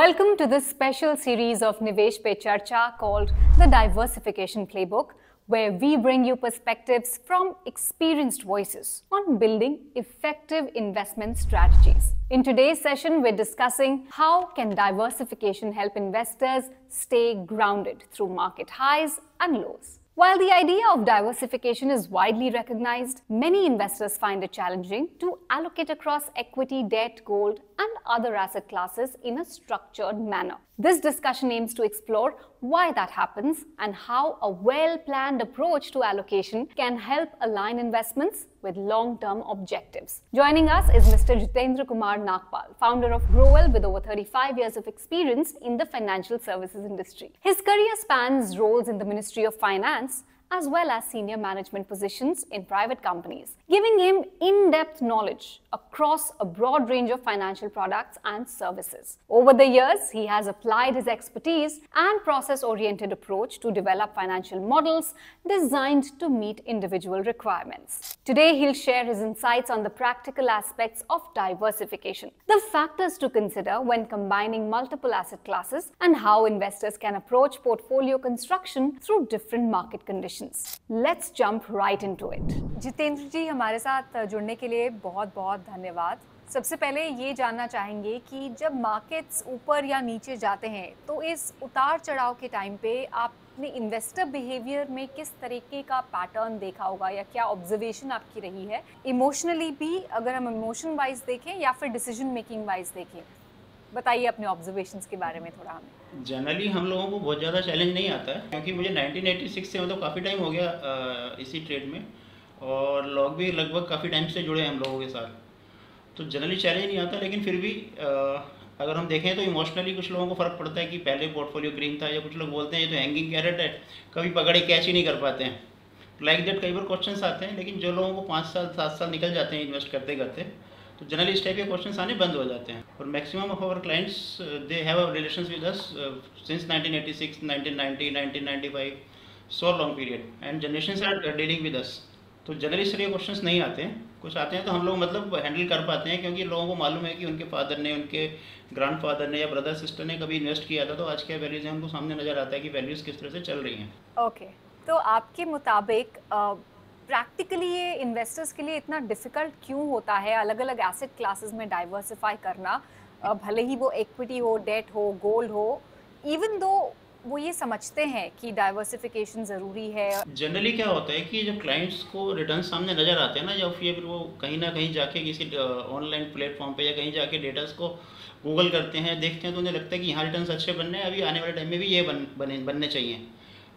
Welcome to this special series of Nivesh Pe Charcha called The Diversification Playbook, where we bring you perspectives from experienced voices on building effective investment strategies. In today's session, we're discussing how can diversification help investors stay grounded through market highs and lows. While the idea of diversification is widely recognized, many investors find it challenging to allocate across equity, debt, gold, and other asset classes in a structured manner. This discussion aims to explore why that happens and how a well-planned approach to allocation can help align investments with long-term objectives. Joining us is Mr. Jitendra Kumar Nagpal, founder of Growell with over 35 years of experience in the financial services industry. His career spans roles in the Ministry of Finance as well as senior management positions in private companies, giving him in-depth knowledge across a broad range of financial products and services. Over the years, he has applied his expertise and process-oriented approach to develop financial models designed to meet individual requirements. Today, he'll share his insights on the practical aspects of diversification, the factors to consider when combining multiple asset classes, and how investors can approach portfolio construction through different market conditions. Let's jump right into it. Jitendra जी, हमारे साथ जुड़ने के लिए बहुत बहुत धन्यवाद। सबसे पहले ये जानना चाहेंगे कि जब मार्केट्स ऊपर या नीचे जाते हैं तो इस उतार चढ़ाव के टाइम पे आपने इन्वेस्टर बिहेवियर में किस तरीके का पैटर्न देखा होगा या क्या ऑब्जर्वेशन आपकी रही है, इमोशनली भी, अगर हम इमोशन वाइज देखें या फिर डिसीजन मेकिंग वाइज देखें? बताइए अपने ऑब्जर्वेशंस के बारे में थोड़ा हमें। जनरली हम लोगों को बहुत ज़्यादा चैलेंज नहीं आता है, क्योंकि मुझे 1986 से मतलब काफ़ी टाइम हो गया इसी ट्रेड में, और लोग भी लगभग काफ़ी टाइम से जुड़े हैं हम लोगों के साथ, तो जनरली चैलेंज नहीं आता। लेकिन फिर भी अगर हम देखें तो इमोशनली कुछ लोगों को फ़र्क पड़ता है कि पहले पोर्टफोलियो ग्रीन था, या कुछ लोग बोलते हैं ये तो हैंगिंग कैरेट है, कभी पकड़े कैच ही नहीं कर पाते हैं, लाइक दैट कई बार क्वेश्चंस आते हैं। लेकिन जो लोगों को 5 साल 7 साल निकल जाते हैं इन्वेस्ट करते करते, तो जनरली इस टाइप के क्वेश्चंस आने बंद हो जाते हैं। और maximum of our clients they have a relations with us since 1986, 1990, 1995, so long period, and generations are dealing with us. तो जनरली इस तरह के क्वेश्चंस नहीं आते हैं, कुछ आते हैं तो हम लोग मतलब हैंडल कर पाते हैं, क्योंकि लोगों को मालूम है कि उनके फादर ने, उनके ग्रैंडफादर ने या ब्रदर सिस्टर ने कभी इन्वेस्ट किया था, तो आज क्या वैल्यूज़ हैं उनको सामने नज़र आता है कि वैल्यूज़ किस तरह से चल रही हैं। ओके, तो आपके मुताबिक प्रैक्टिकली ये इन्वेस्टर्स के लिए इतना डिफ़िकल्ट क्यों होता है अलग अलग एसेट क्लासेस में डाइवर्सिफाई करना, भले ही वो इक्विटी हो, डेट हो, गोल्ड हो, इवन दो वो ये समझते हैं कि डाइवर्सिफिकेशन ज़रूरी है? जनरली क्या होता है कि जब क्लाइंट्स को रिटर्न सामने नज़र आते हैं ना, या फिर वो कहीं ना कहीं जाके किसी ऑनलाइन प्लेटफॉर्म पे या कहीं जाके डेटास को गूगल करते हैं, देखते हैं, तो उन्हें लगता है कि यहाँ रिटर्न्स अच्छे बनने हैं, अभी आने वाले टाइम में भी ये बनने चाहिए।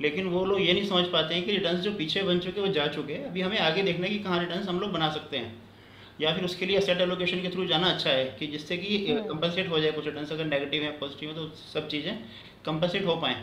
लेकिन वो लोग ये नहीं समझ पाते हैं कि रिटर्न्स जो पीछे बन चुके वो जा चुके हैं, अभी हमें आगे देखना है कि कहाँ रिटर्न्स हम लोग बना सकते हैं, या फिर उसके लिए एसेट एलोकेशन के थ्रू जाना अच्छा है कि जिससे कि कंपनसेट हो जाए कुछ रिटर्न्स, अगर नेगेटिव है पॉजिटिव है तो सब चीज़ें कंपनसेट हो पाएँ।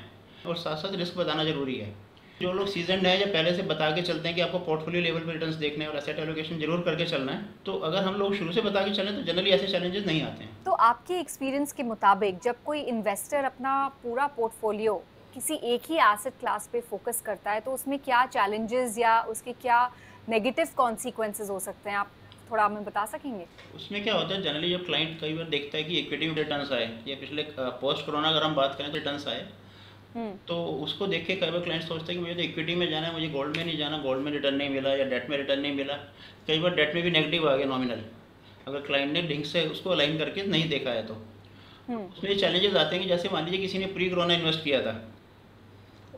और साथ साथ रिस्क बताना ज़रूरी है। जो लोग सीजनड है या पहले से बता के चलते हैं कि आपको पोर्टफोलियो लेवल पर रिटर्न्स देखने और एसेट एलोकेशन जरूर करके चलना है, तो अगर हम लोग शुरू से बता के चलें तो जनरली ऐसे चैलेंजेस नहीं आते हैं। तो आपके एक्सपीरियंस के मुताबिक जब कोई इन्वेस्टर अपना पूरा पोर्टफोलियो किसी एक ही एसेट क्लास पे फोकस करता है तो उसमें क्या चैलेंजेस या उसके क्या नेगेटिव कॉन्सिक्वेंसेस हो सकते हैं, आप थोड़ा हमें बता सकेंगे? उसमें क्या होता है, जनरली जब क्लाइंट कई बार देखता है कि इक्विटी में रिटर्न्स आए, या पिछले पोस्ट कोरोना अगर हम बात करें तो रिटर्न्स आए, तो उसको देख के कई बार क्लाइंट सोचते हैं कि मुझे तो इक्विटी में जाना है, मुझे गोल्ड में नहीं जाना, गोल्ड में रिटर्न नहीं मिला या डेट में रिटर्न नहीं मिला। कई बार डेट में भी नेगेटिव आ गया नॉमिनल, अगर क्लाइंट ने ढंग से उसको अलाइन करके नहीं देखा है तो। उसमें ये चैलेंजेस आते हैं कि जैसे मान लीजिए किसी ने प्री कोरोना इन्वेस्ट किया था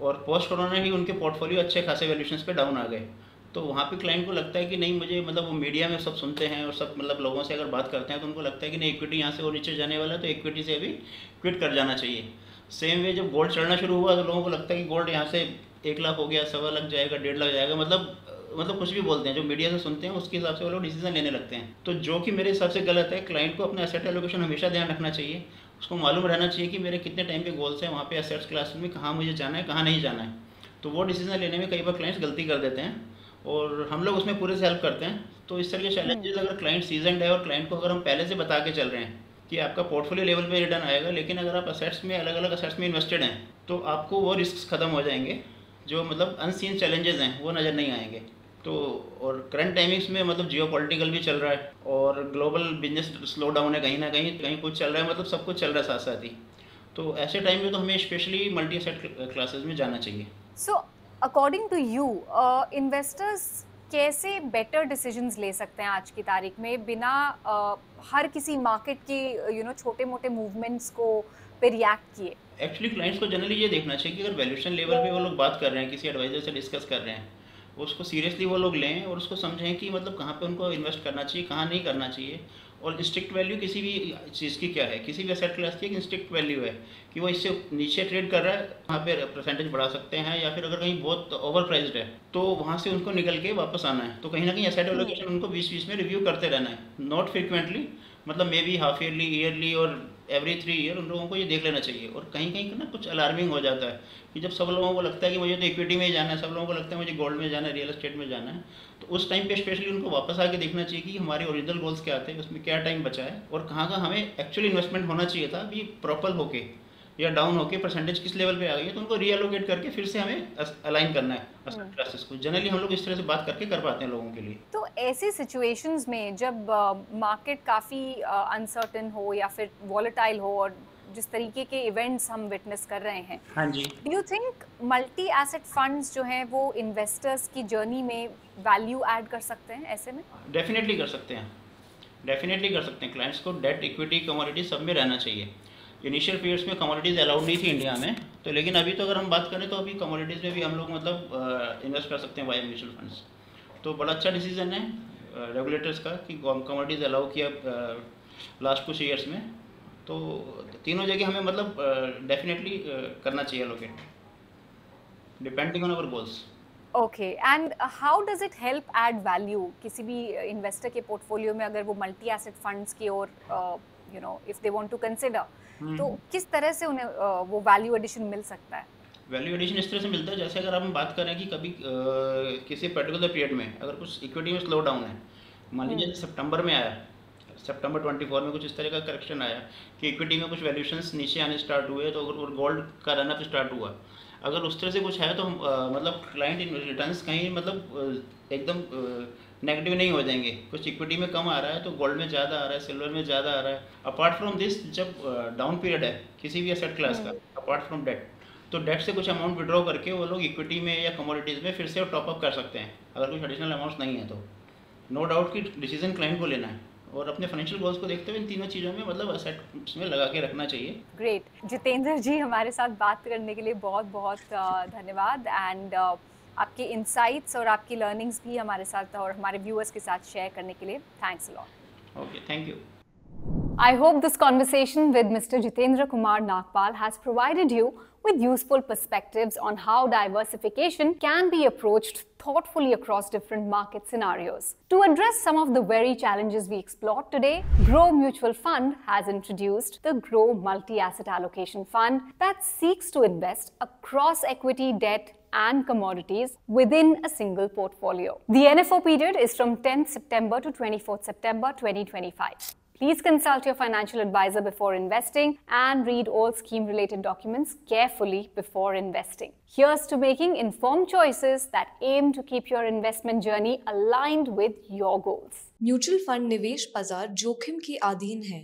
और पोस्ट कोरोना ही उनके पोर्टफोलियो अच्छे खासे वैल्यूशंस पे डाउन आ गए, तो वहाँ पे क्लाइंट को लगता है कि नहीं मुझे, मतलब वो मीडिया में सब सुनते हैं और सब मतलब लोगों से अगर बात करते हैं तो उनको लगता है कि नहीं इक्विटी यहाँ से और नीचे जाने वाला है, तो इक्विटी से अभी क्विट कर जाना चाहिए। सेम वे जब गोल्ड चढ़ना शुरू हुआ तो लोगों को लगता है कि गोल्ड यहाँ से 1 लाख हो गया, 1.25 लाख जाएगा, 1.5 लाख जाएगा, मतलब कुछ भी बोलते हैं, जो मीडिया से सुनते हैं उसके हिसाब से वो लोग डिसीजन लेने लगते हैं, तो जो कि मेरे हिसाब से गलत है। क्लाइंट को अपना एसेट एलोकेशन हमेशा ध्यान रखना चाहिए, उसको मालूम रहना चाहिए कि मेरे कितने टाइम के गोल्स हैं, वहाँ पे एसेट्स क्लास में कहाँ मुझे जाना है, कहाँ नहीं जाना है। तो वो डिसीजन लेने में कई बार क्लाइंट्स गलती कर देते हैं और हम लोग उसमें पूरे से हेल्प करते हैं। तो इस तरह के चैलेंजेस अगर क्लाइंट सीजनड है और क्लाइंट को अगर हम पहले से बता के चल रहे हैं कि आपका पोर्टफोलियो लेवल पे रिटर्न आएगा, लेकिन अगर आप असेट्स में अलग अलग असेट्स में इन्वेस्टेड हैं तो आपको वो रिस्क खत्म हो जाएंगे, जो मतलब अनसीन चैलेंजेस हैं वो नज़र नहीं आएंगे। तो और करंट टाइमिंग्स में मतलब जियो पॉलिटिकल भी चल रहा है और ग्लोबल बिजनेस स्लो डाउन है, कहीं ना कहीं कुछ चल रहा है, मतलब सब कुछ चल रहा है साथ साथ ही। तो ऐसे टाइम में तो हमें स्पेशली मल्टी एसेट क्लासेस में जाना चाहिए। So according to you investors कैसे बेटर डिसीजंस ले सकते हैं आज की तारीख में बिना हर किसी मार्केट के छोटे मोटे मूवमेंट्स को पे रिएक्ट किए? एक्चुअली क्लाइंट्स को जनरली ये देखना चाहिए कि अगर वैल्यूएशन लेवल पे वो लोग बात कर रहे हैं, किसी एडवाइजर से डिस्कस कर रहे हैं, उसको सीरियसली वो लोग लें और उसको समझें कि मतलब कहाँ पे उनको इन्वेस्ट करना चाहिए, कहाँ नहीं करना चाहिए। और स्ट्रिक्ट वैल्यू किसी भी चीज़ की क्या है, किसी भी एसेट क्लास की एक स्ट्रिक्ट वैल्यू है कि वो इससे नीचे ट्रेड कर रहा है, वहाँ पे परसेंटेज बढ़ा सकते हैं, या फिर अगर कहीं बहुत ओवर प्राइस्ड है तो वहाँ से उनको निकल के वापस आना है। तो कहीं ना कहीं एसेट एलोकेशन उनको बीच बीच में रिव्यू करते रहना है, नॉट फ्रिक्वेंटली, मतलब may be half yearly, yearly और एवरी 3 ईयर उन लोगों को ये देख लेना चाहिए। और कहीं कहीं ना कुछ अलार्मिंग हो जाता है कि जब सब लोगों को लगता है कि मुझे तो इक्विटी में ही जाना है, सब लोगों को लगता है मुझे गोल्ड में जाना है, रियल एस्टेट में जाना है, तो उस टाइम पे स्पेशली उनको वापस आके देखना चाहिए कि हमारे ओरिजिनल गोल्स क्या थे, उसमें क्या टाइम बचा है और कहाँ का हमें एक्चुअली इन्वेस्टमेंट होना चाहिए था, अभी प्रॉपर होके या डाउन होके परसेंटेज किस लेवल पे आ गई है, तो उनको रीएलोकेट करके फिर से हमें अलाइन करना है एसेट क्लासेस को। जनरली हम लोग इस तरह से बात करके कर पाते हैं लोगों के लिए। तो ऐसी सिचुएशंस में जब मार्केट काफ़ी अनसर्टेन हो या फिर वॉलेटाइल हो और जिस तरीके के इवेंट्स हम विटनेस कर रहे हैं, हाँ जी। Do you think multi asset funds जो हैं वो इन्वेस्टर्स की जर्नी में वैल्यू ऐड कर सकते हैं ऐसे में? डेफिनेटली कर सकते हैं, डेफिनेटली कर सकते हैं। क्लाइंट्स को डेट, इक्विटी, कमोडिटी सब में रहना चाहिए। इनिशियल पीरियड्स में कमोडिटीज़ अलाउड नहीं थी इंडिया में, तो लेकिन अभी तो अगर हम बात करें तो अभी कमोडिटीज़ में भी हम लोग मतलब इन्वेस्ट कर सकते हैं वाया म्यूचुअल फंड्स। तो बड़ा अच्छा डिसीजन है रेगुलेटर्स का कि कमोडिटीज़ अलाउ किया लास्ट कुछ ईयर्स में। तो तीनों जगह हमें मतलब डेफिनेटली करना चाहिए allocate, depending on our goals. Okay, and how does it help add value किसी भी इन्वेस्टर के पोर्टफोलियो में अगर वो मल्टी एसेट फंड्स की ओर if they want to consider, तो किस तरह से उन्हें वो वैल्यू एडिशन मिल सकता है? वैल्यू एडिशन इस तरह से मिलता है जैसे अगर हम बात करें कि कभी किसी पर्टिकुलर पीरियड में अगर कुछ इक्विटी में स्लो डाउन है, मान लीजिए सितंबर में आया, सितंबर 24 में कुछ इस तरह का करेक्शन आया कि इक्विटी में कुछ वैल्यूएशंस नीचे आने स्टार्ट हुए, तो अगर गोल्ड का रनअप स्टार्ट हुआ, अगर उस तरह से कुछ है तो हम मतलब क्लाइंट रिटर्न्स कहीं मतलब एकदम नेगेटिव नहीं हो जाएंगे। कुछ इक्विटी में कम आ रहा है तो गोल्ड में ज़्यादा आ रहा है, सिल्वर में ज़्यादा आ रहा है। अपार्ट फ्रॉम दिस, जब डाउन पीरियड है किसी भी एसेट क्लास का, अपार्ट फ्रॉम डेट, तो डेट से कुछ अमाउंट विड्रॉ करके वो लोग इक्विटी में या कमोडिटीज़ में फिर से टॉपअप कर सकते हैं अगर कुछ एडिशनल अमाउंट्स नहीं है तो। नो डाउट कि डिसीजन क्लाइंट को लेना है और अपने फाइनेंशियल गोल्स को देखते हुए इन तीनों चीज़ों में मतलब असेट्स में लगा के रखना चाहिए। ग्रेट जितेंद्र जी, हमारे साथ बात करने के लिए बहुत बहुत धन्यवाद, एंड आपके इनसाइट्स और आपकी लर्निंग्स भी हमारे साथ और हमारे व्यूअर्स के साथ शेयर करने के लिए thanks a lot. Okay, thank you. I hope this conversation with Mr. Jitendra Kumar Nagpal has provided you with useful perspectives on how diversification can be approached thoughtfully across different market scenarios. To address some of the very challenges we explored today, Grow Mutual Fund has introduced the Grow Multi-Asset Allocation Fund that seeks to invest across equity, debt, and commodities within a single portfolio. The NFO period is from 10th September to 24th September 2025. Please consult your financial advisor before investing and read all scheme-related documents carefully before investing. Here's to making informed choices that aim to keep your investment journey aligned with your goals. Mutual fund निवेश बाजार जोखिम के अधीन है।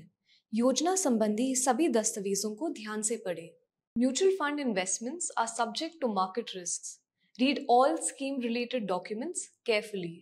योजना संबंधी सभी दस्तावेजों को ध्यान से पढ़ें। Mutual fund investments are subject to market risks. Read all scheme-related documents carefully.